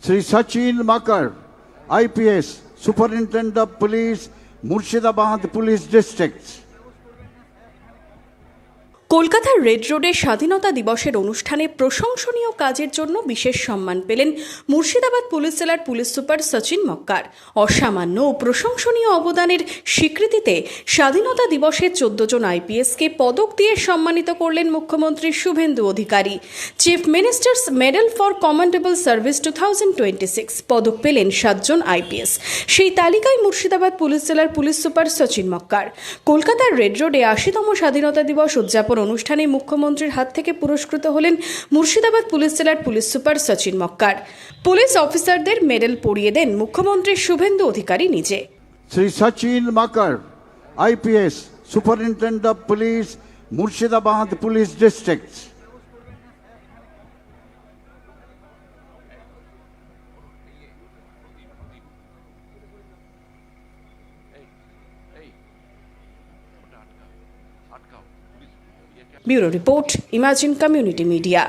Sri Sachin Makar, IPS, Superintendent of Police, Murshidabad Police District. কলকাতার red রোডে স্বাধীনতা দিবসের অনুষ্ঠানে প্রশংসনীয় কাজের জন্য বিশেষ সম্মান পেলেন মুর্শিদাবাদ পুলিশ জেলার পুলিশ সুপার সচিন মক্কার। অসামান্য ও প্রশংসনীয় অবদানের স্বীকৃতিতে স্বাধীনতা দিবসে 14 জন আইপিএসকে পদক দিয়ে সম্মানিত করলেন মুখ্যমন্ত্রী Suvendu Adhikari. Chief minister's medal for commendable service 2026 পদক পেলেন 7 জন আইপিএস। সেই তালিকায় মুর্শিদাবাদ পুলিশ জেলার পুলিশ সুপার সচিন মক্কার। কলকাতার রেড রোডে 80তম স্বাধীনতা দিবস উদযাপন অনুষ্ঠানে মুখ্যমন্ত্রীর হাত থেকে পুরস্কৃত হলেন মুর্শিদাবাদ পুলিশ জেলার পুলিশ সুপার সচিন মক্কার। পুলিশ অফিসারদের মেডেল পরিয়ে দেন মুখ্যমন্ত্রী শুভেন্দু অধিকারী নিজে। Sri Sachin Makar, IPS, Superintendent of Police, Murshidabad Police District. Bureau report, imagine community media.